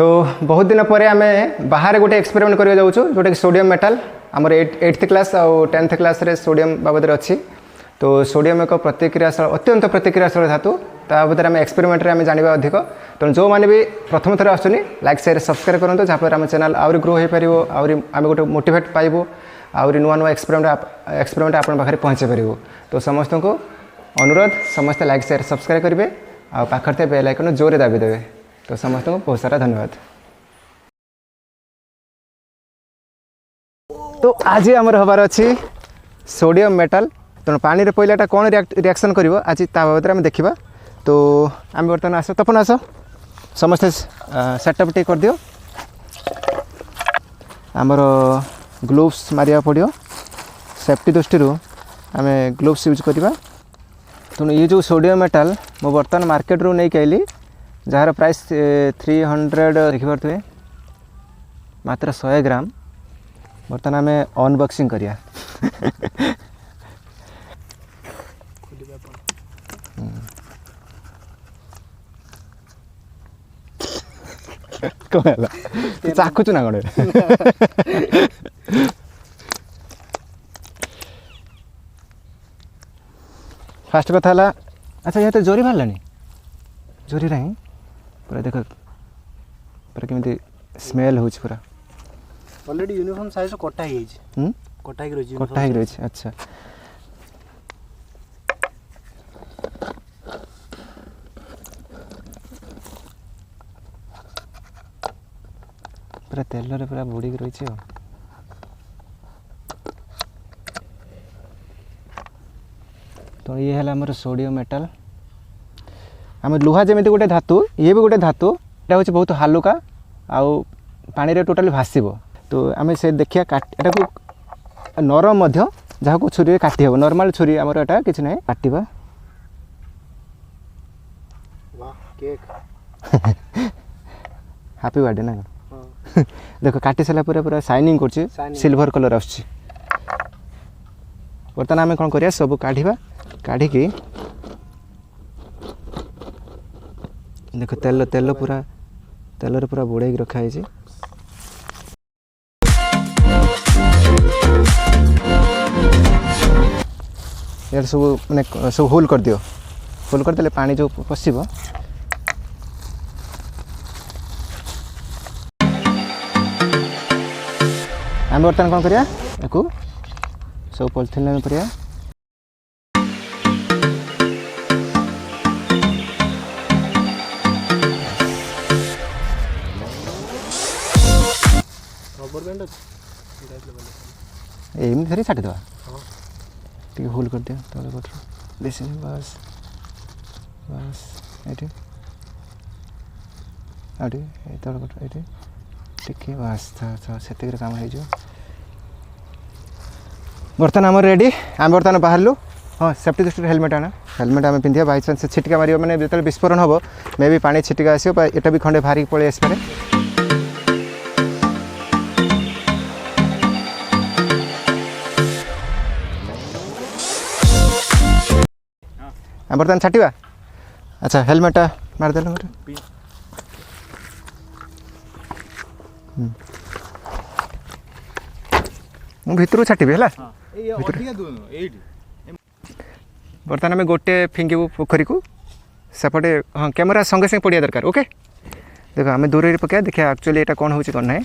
तो बहुत दिन पर आम बाहर गोटे एक्सपेरिमेंट करने जाऊँ जोटा कि सोडियम मेटाल आमर 8th क्लास और 10th क्लास रे सोडियम बाबद अच्छी। तो सोडियम एक प्रतिक्रियाशील अत्यंत प्रतिक्रियाशील धातु बाबद आम एक्सपेरिमेंट में जाना अधिक। तो जो मैंने भी प्रथम थर आसुनी लाइक शेयर सब्सक्राइब करूँ जहाँपर आम चैनल आउरी ग्रो हो पार आम गोटे मोटिवेट पाइबू आउरी नुआ नुआ एक्सपेरिमेंट आप पाखे पहुँचे पारू। तो समस्त को अनुरोध समस्ते लाइक शेयर सब्सक्राइब करेंगे आ पाखर बेल आइकन जोरे दाबी देवे। तो समस्त को बहुत सारा धन्यवाद। तो आज आमर हबार अच्छी सोडियम मेटाल तेणु पानी रे पहलाटा कौन रिएक्शन करिवो आज ता बाबद आम देखा। तो आम बर्तमान आस तपन आस समस्ते सेटअप टे कर दियो। आमर ग्लोव्स मारिया पड़ो सेफ्टी दृष्टि आम ग्लोव्स यूज करवा। तेणु ये जो सोडियम मेटाल मो बर्तमान मार्केट रू नहीं आइली जार प्राइस 300 देखिपे मात्र 100 ग्राम। बर्तमान आम अनबॉक्सिंग करिया। चाखुचु ना कौन फास्ट कथा है। अच्छा यहाँ तो जोरी बाहर जोरी ना पूरा देख पूरा केमी स्मेल हो पूरा ऑलरेडी यूनिफॉर्म साइज कटा ही रही। अच्छा पूरा तेल रे पूरा बुड़ी रही। तो ये है आमर सोडियम मेटाल आम लुहा जमी गोटे धातु ये भी गोटे धातु यहाँ हूँ बहुत हालुका आउ पानी रे टोटाली भासब। तो आम से देखिए एटा को नरम जहाँ को छुरी काटी हे नॉर्मल छुरी आमर एटा किसी ना काटिबा। हैप्पी बर्थडे ना देख काटी सारा पूरा पूरा शाइनिंग कर सिल्वर कलर आस। बर्तमान आम कौन करिया सब काढ़ा काढ़ी देख तेल तेल पूरा तेल पूरा बुड़े रखाई। यार सब मैंने सब होल कर दियो। होल कर देले पानी जो पशिब आम बर्तमान कौन करिया याकू सब पॉलिथिन में करिया। एम धरी छाटी दवा टी होल कर दिया तले कटर बेसी बस बस एटी आडी ए तले कटर एटी टिके बस था सेते काम हो जो। बर्तमान आम रेडी आम बर्तमान बाहरलु। हाँ सेफ्टी दृष्टि हेलमेट आना हेलमेट आम पिंधिया बाई चान्स छिटका मार मैंने जो विस्फोरण हम मे भी पानी छिटका आसो एटा भी खंडे बाहरी पलि आसपे। बर्तमान छाटिबा। अच्छा हेलमेटा मारदेल मु भितर छाटिबी है। बर्तमान आम गोटे फिंगू पोखरी को सेपटे। हाँ कैमेरा संगे संगे पड़ा दरकार। ओके देख आम दूर पकड़ा देखिए एक्चुअली यहाँ कौन हो कौन ना।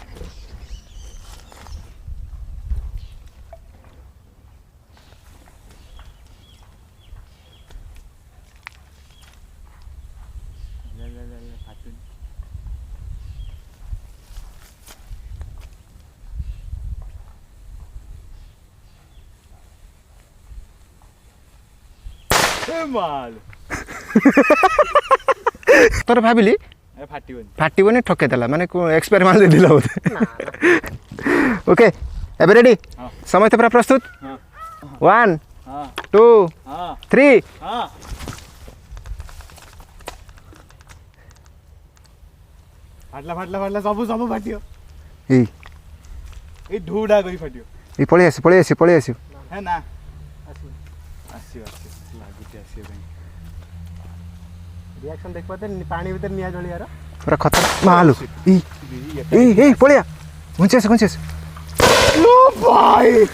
तोर भाविली फाटबनी ठकेदेला माने एक्सपेरिमेंट दे दिला बोलते। ओके एबे रेडी समस्त पूरा प्रस्तुत 1 2 3 फाटला सब फाटियो ए ढूडा करी फाटियो ए पळे आसी है ना आसी लागुचे आसी रिएक्शन देख पाते पानी भीतर निया जलियार पूरा खतर मालू ए पड़िया घुंचेस घुंचेस लो भाई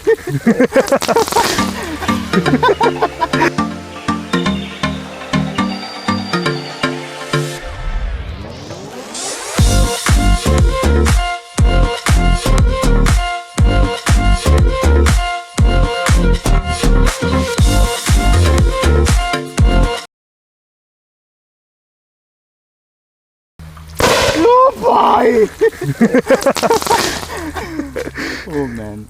भाई ओ मैन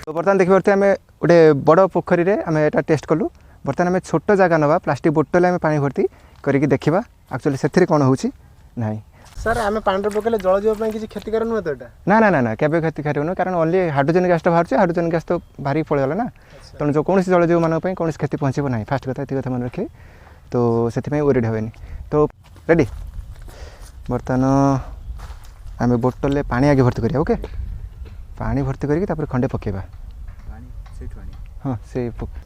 तो बर्तमान देखि पारते आमे गोटे बड़ पोखरी रे आमे एटा टेस्ट कलु बर्तमान आमे छोट जगह नबा प्लास्टिक बोतल आमे पानी भर्ती करिक देखिबा एक्चुअली सेथिरे कोन होउची नाही सर आमे पानी रे पकेले जल जीव पई किछि क्षतिकर न होतो एटा ना ना ना ना केबे क्षतिकारी न कारण ओनली हाइड्रोजन गैस तो बाहर हाइड्रोजन गैस तो भारी पळे गला ना तण जो कोनसी जल जीव मानक पई कोनसी क्षति पहुंचबो नाही फास्ट कथा मन रखे तो सेथि पई ओरिड होवेनी तो रेडी बर्तमान आम बोतल पानी आगे भर्ती करिया ओके पानी भर्ती करके खंडे पकेबा हाँ से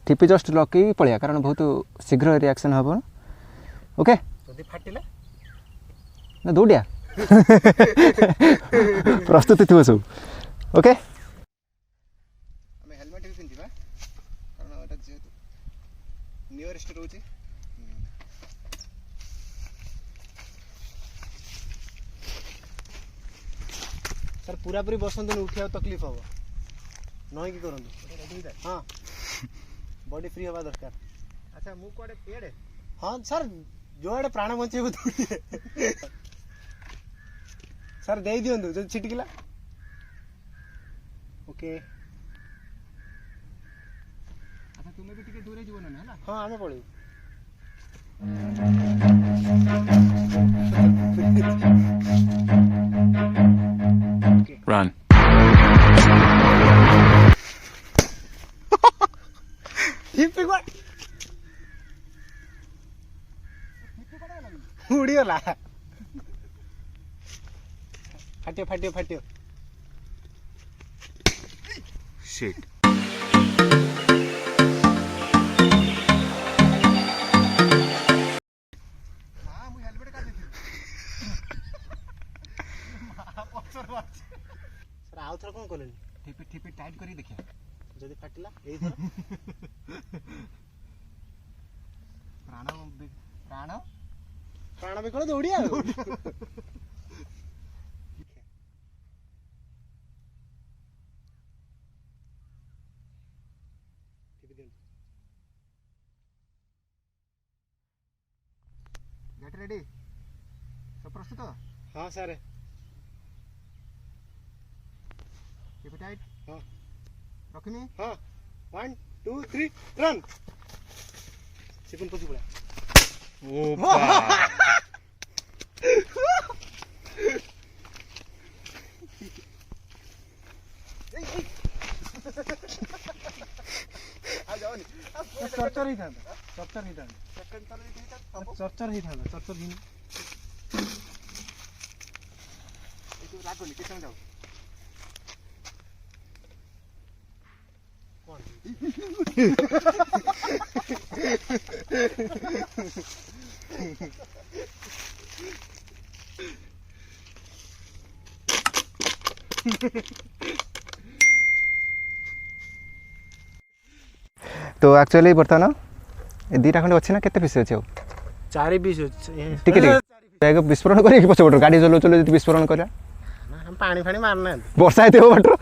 टिपी जस्ट लकई पलिया कारण बहुत शीघ्र रिएक्शन हम ओके जदि फाटिला ना दौड़िया प्रस्तुत थी सब ओके हेलमेट भी पिंधिबा कारण एटा जेहेतु नियरेस्ट रोची सर पूरा पूरी बसंत उठिया तकलीफ हम नई कि करंतु हां बॉडी फ्री हवा दरकार अच्छा मु कोडे पेड़े हां सर जो एडे प्राण बचेबो दौड़िए सर दे दियंतु जब छिटकिला ओके अच्छा तुमे भी टिके दूरे जीवन ना हला हां आमे पळू Run. उड़ीगला फाटियो फाटियो फाटियो Shit. हां मु हेलमेट का देती सर आउ थर कोन करलेनी ठिपी टाइट करी देखिया जदि फाटिला एई थर प्राण प्राण प्राण भी कोन दौड़िया गेट रेडी सब प्रस्तुत हां सर टिपी टाइट हां रखनी हां 1 2 3 रन सिकुन पछी पड़ा Oh, wow. आ जाओनी चर्चर ही था चर्चर ही था सेकंड तर देखि चर्चर ही था चर्चर ही तू लागोनी किछन जाऊ तो एक्चुअली बर्तमान ए दीटा खंडे अच्छे ना केते पीस अच्छे चारि पीस टिके टिके विस्फोरण करी पछपट गाड़ी चलो चलो विस्फोरण करा हम पानी फानी मारना वर्षा हेतु बटर